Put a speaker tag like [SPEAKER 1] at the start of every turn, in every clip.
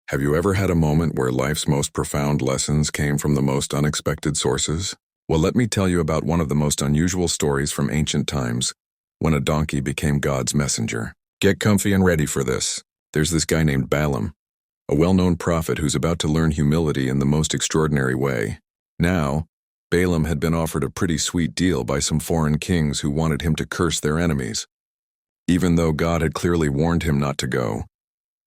[SPEAKER 1] Have you ever had a moment where life's most profound lessons came from the most unexpected sources? Well, let me tell you about one of the most unusual stories from ancient times, when a donkey became God's messenger. Get comfy and ready for this. There's this guy named Balaam, a well-known prophet who's about to learn humility in the most extraordinary way. Now, Balaam had been offered a pretty sweet deal by some foreign kings who wanted him to curse their enemies, even though God had clearly warned him not to go.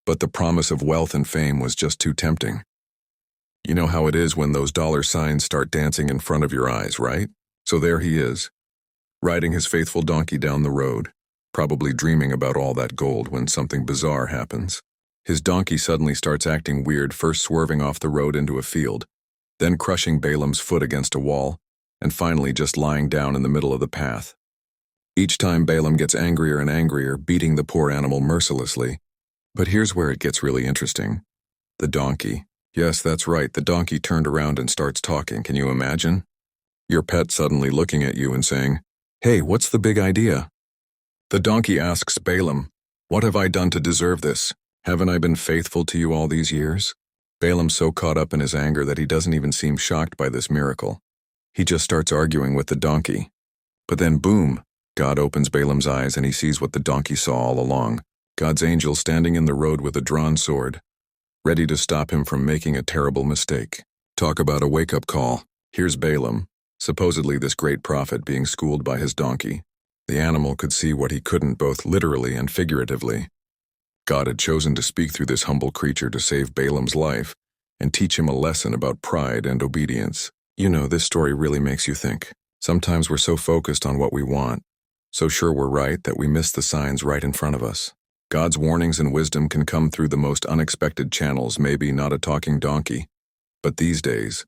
[SPEAKER 1] But the promise of wealth and fame was just too tempting. You know how it is when those dollar signs start dancing in front of your eyes, right? So there he is, riding his faithful donkey down the road, probably dreaming about all that gold when something bizarre happens. His donkey suddenly starts acting weird, first swerving off the road into a field, then crushing Balaam's foot against a wall, and finally just lying down in the middle of the path. Each time Balaam gets angrier and angrier, beating the poor animal mercilessly. But here's where it gets really interesting. The donkey. Yes, that's right, the donkey turned around and starts talking. Can you imagine? Your pet suddenly looking at you and saying, "Hey, what's the big idea?" The donkey asks Balaam, "What have I done to deserve this? Haven't I been faithful to you all these years?" Balaam's so caught up in his anger that he doesn't even seem shocked by this miracle. He just starts arguing with the donkey. But then boom, God opens Balaam's eyes and he sees what the donkey saw all along. God's angel standing in the road with a drawn sword, ready to stop him from making a terrible mistake. Talk about a wake-up call. Here's Balaam, supposedly this great prophet, being schooled by his donkey. The animal could see what he couldn't, both literally and figuratively. God had chosen to speak through this humble creature to save Balaam's life and teach him a lesson about pride and obedience. You know, this story really makes you think. Sometimes we're so focused on what we want, so sure we're right, that we miss the signs right in front of us. God's warnings and wisdom can come through the most unexpected channels, maybe not a talking donkey, but these days,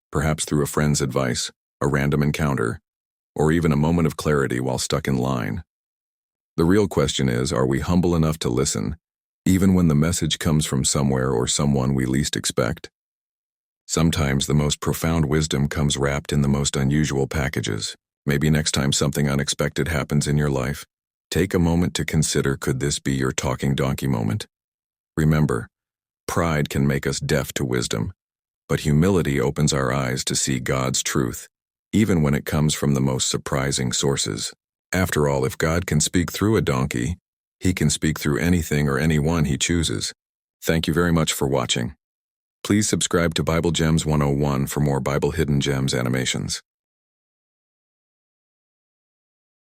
[SPEAKER 1] perhaps through a friend's advice, a random encounter, or even a moment of clarity while stuck in line. The real question is, are we humble enough to listen, even when the message comes from somewhere or someone we least expect? Sometimes the most profound wisdom comes wrapped in the most unusual packages. Maybe next time something unexpected happens in your life, take a moment to consider, could this be your talking donkey moment? Remember, pride can make us deaf to wisdom, but humility opens our eyes to see God's truth, even when it comes from the most surprising sources. After all, if God can speak through a donkey, he can speak through anything or anyone he chooses. Thank you very much for watching. Please subscribe to Bible Gems 101 for more Bible Hidden Gems animations.